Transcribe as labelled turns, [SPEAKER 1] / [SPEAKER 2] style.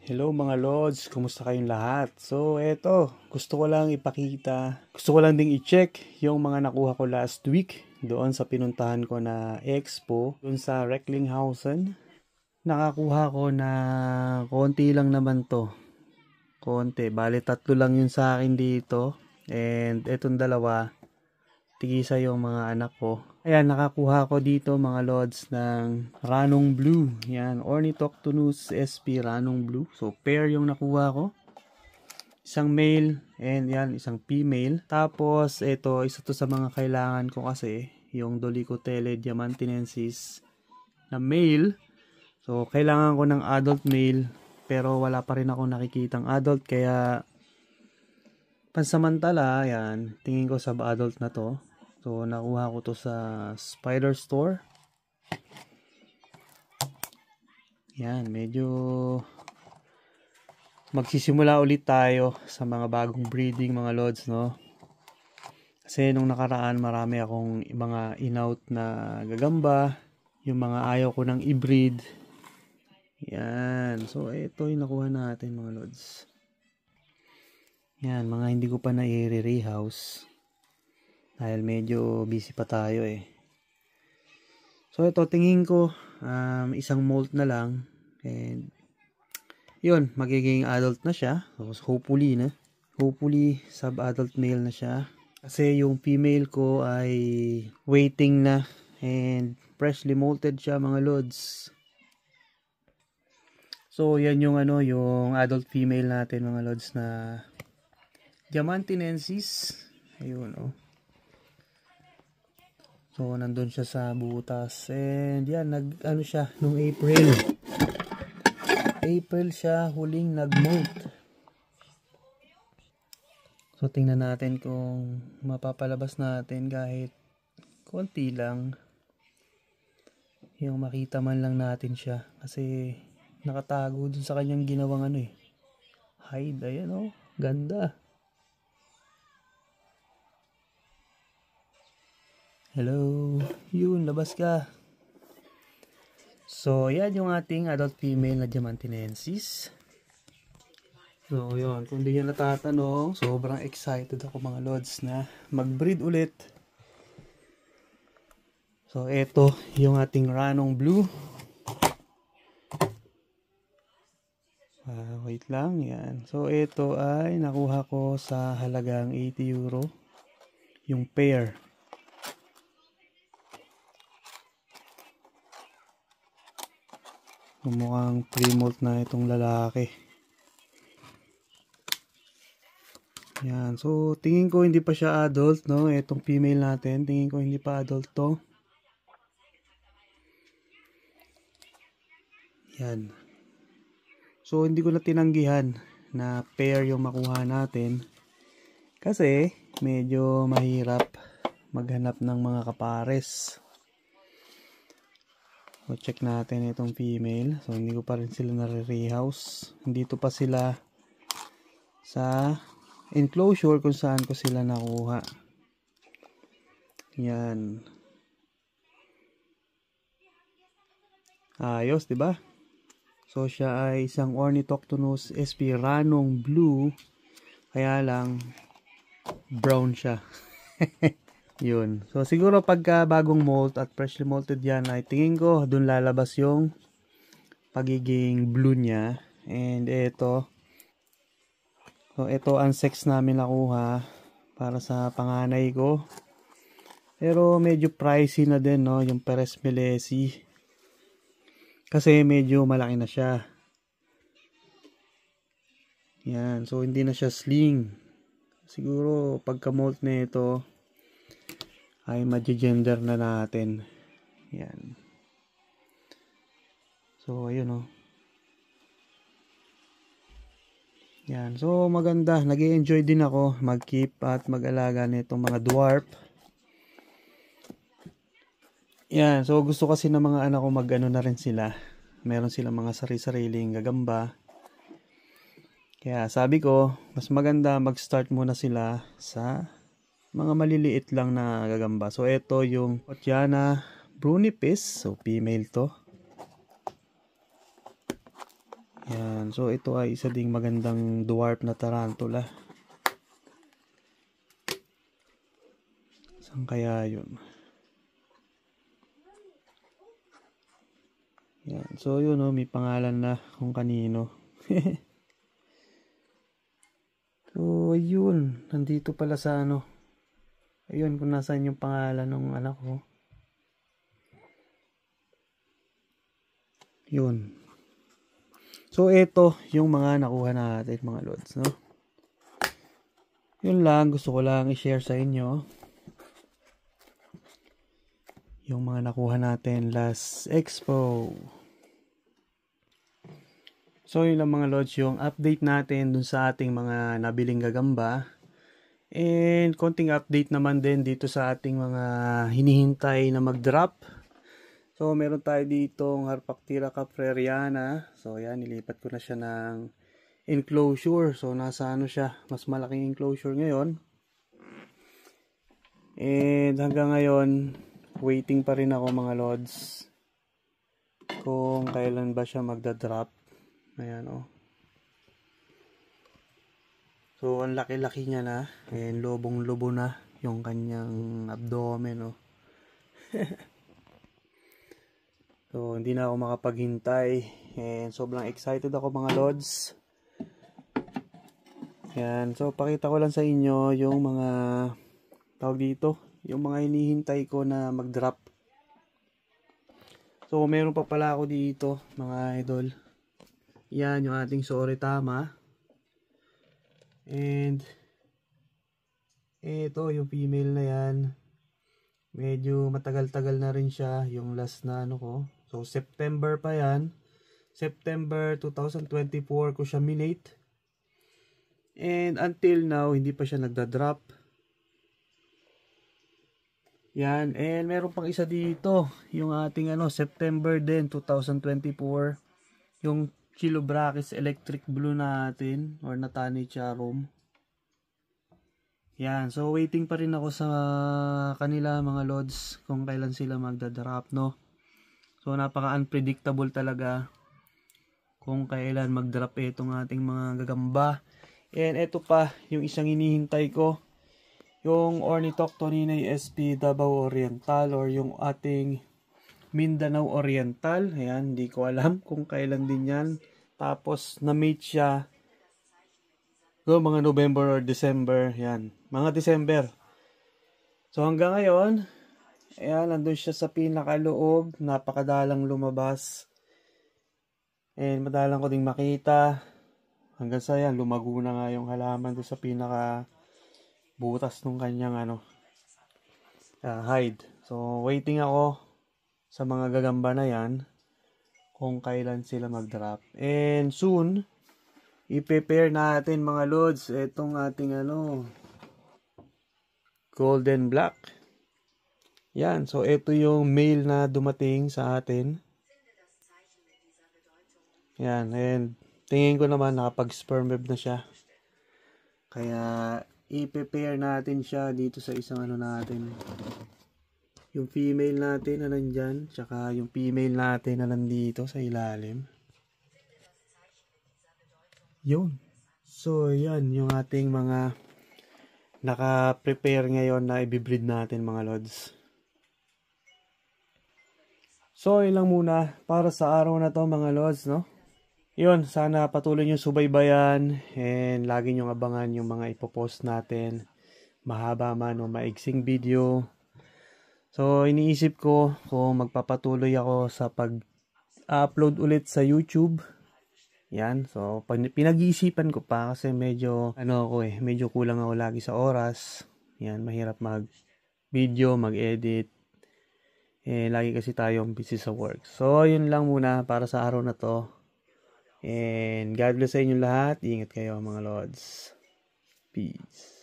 [SPEAKER 1] Hello mga Lods, kumusta kayong lahat? So eto, gusto ko lang ipakita, gusto ko lang ding i-check yung mga nakuha ko last week doon sa pinuntahan ko na expo, doon sa Recklinghausen. Nakakuha ko na konti lang naman to, konti, bali tatlo lang yun sa akin dito, and etong dalawa, tigisa yung mga anak ko. Ayan, nakakuha ko dito mga Lods ng Ranong Blue. Yan, Ornithoctonus sp Ranong Blue. So, pair yung nakuha ko. Isang male and yan, isang female. Tapos, ito, isa to sa mga kailangan ko kasi, yung Dolichotele diamantinensis na male. So, kailangan ko ng adult male, pero wala pa rin ako nakikitang adult, kaya pansamantala, yan, tingin ko sa adult na to. So, nakuha ko to sa Spider Store. Yan, medyo magsisimula ulit tayo sa mga bagong breeding mga Lods, no? Kasi nung nakaraan, marami akong mga in-out na gagamba. Yung mga ayaw ko ng i-breed. Yan. So, ito yung nakuha natin mga Lods. Yan, mga hindi ko pa na-rehouse. Dahil medyo busy pa tayo eh. So ito tingin ko isang molt na lang. And yun, magiging adult na siya. So hopefully sub-adult male na siya. Kasi yung female ko ay waiting na. And freshly molted siya mga Lods. So yan yung yung adult female natin mga Lods na Diamantinensis. Ayun oh. So, nandun siya sa butas. And yan, nag-ano siya, nung April. April siya huling nag-molt. So, tingnan natin kung mapapalabas natin kahit konti lang. Yung makita man lang natin siya. Kasi, nakatago dun sa kanyang ginawang hide. Ayan oh, ganda. Hello, yun, labas ka. So, yan yung ating adult female na Diamantinensis. So, yun, kung di nyo natatanong, sobrang excited ako mga Lods na mag-breed ulit. So, eto yung ating Ranong Blue. Wait lang, yan. So, eto ay nakuha ko sa halagang 80 euro. Yung pair. Mukhang pre-molt na itong lalaki. Yan. So, tingin ko hindi pa siya adult, no? Itong female natin, tingin ko hindi pa adult to. Yan. So, hindi ko na tinanggihan na pair yung makuha natin. Kasi, medyo mahirap maghanap ng mga kapares. So, check natin itong female. So, hindi ko pa rin sila nare-rehouse. Dito pa sila sa enclosure kung saan ko sila nakuha. Yan. Ayos, diba? So, siya ay isang Ornithoctonus sp Ranong Blue. Kaya lang, brown siya. Yun. So, siguro pagka bagong molt at freshly molted yan, ay tingin ko dun lalabas yung pagiging blue niya. And ito. So, ito ang sex namin nakuha para sa panganay ko. Pero medyo pricey na din, no? Yung Perez Melesi. Kasi medyo malaki na siya. Yan. So, hindi na siya sling. Siguro pagka molt na ito ay ma-gender na natin. Yan. So, ayun oh. Yan. So, maganda. Nag-i-enjoy din ako mag-keep at mag-alaga nitong mga dwarf. Yan. So, gusto kasi ng mga anak ko mag-ano na rin sila. Meron silang mga sari-sariling gagamba. Kaya sabi ko, mas maganda mag-start muna sila sa mga maliliit lang na gagamba. So, ito yung Otiana brunipes. So, female to. Yan. So, ito ay isa ding magandang dwarf na tarantula. Saan kaya yun? Yan. So, yun may pangalan na kung kanino. So, yun. Nandito pala sa ayun, kung nasaan yung pangalan ng anak ko. Yun. So, ito yung mga nakuha natin, mga lods, no? Yun lang. Gusto ko lang i-share sa inyo yung mga nakuha natin last expo. So yun lang mga lods, yung update natin dun sa ating mga nabiling gagamba. And konting update naman din dito sa ating mga hinihintay na mag-drop. So meron tayo dito ng Harpactira caprariana. So yan, nilipat ko na siya ng enclosure. So nasa siya, mas malaking enclosure ngayon. And hanggang ngayon, waiting pa rin ako mga lods kung kailan ba siya magda-drop. Ayan So ang laki-laki niya na, and lobong-lobo na yung kanyang abdomen So hindi na ako makapaghintay, and sobrang excited ako mga lods. Ayan, so pakita ko lang sa inyo yung mga tawag dito, yung mga hinihintay ko na mag-drop. So meron pa pala ako dito mga idol. Yan yung ating Soritama. And ito yung female na yan. Medyo matagal-tagal na rin siya yung last na ko. So September pa yan. September 2024 ko siya minate. And until now hindi pa siya nagda-drop. Yan, and meron pang isa dito, yung ating September din 2024, yung Chilobrachys electric blue natin or Natani Charum. Yan, so waiting pa rin ako sa kanila mga lods kung kailan sila magda-drop, no. So napaka unpredictable talaga kung kailan mag-drop itong ating mga gagamba. And ito pa yung isang hinihintay ko, yung Ornithoctoninae SP Davao Oriental or yung ating Mindanao Oriental. Ayan, hindi ko alam kung kailan din yan. Tapos na-mate siya mga November or December. Yan, mga December. So hanggang ngayon, ayan, nandun siya sa pinakaloob. Napakadalang lumabas. And madalang ko ding makita. Hanggang sa yan, lumago na nga yung halaman doon sa pinaka butas nung kanyang hide. So waiting ako sa mga gagamba na yan kung kailan sila mag-drop. And soon i-prepare natin mga lods itong ating golden black. Yan, so ito yung male na dumating sa atin. Yan, and tingin ko naman nakapag-sperm web na siya. Kaya i-prepare natin siya dito sa isang natin. Yung female natin na nandyan, tsaka yung female natin na nandito sa ilalim. Yun. So, yan yung ating mga naka-prepare ngayon na i-breed natin mga lods. So, yun lang muna para sa araw na to mga lods, no? Yun, sana patuloy nyo subaybayan and lagi nyo abangan yung mga ipopost natin. Mahaba man o maiksing video. So, iniisip ko kung magpapatuloy ako sa pag-upload ulit sa YouTube. Yan, so pinag-iisipan ko pa kasi medyo medyo kulang ako lagi sa oras. Yan, mahirap mag-video, mag-edit. Lagi kasi tayong busy sa work. So, yun lang muna para sa araw na to. And God bless sa inyo lahat. Ingat kayo mga lods. Peace.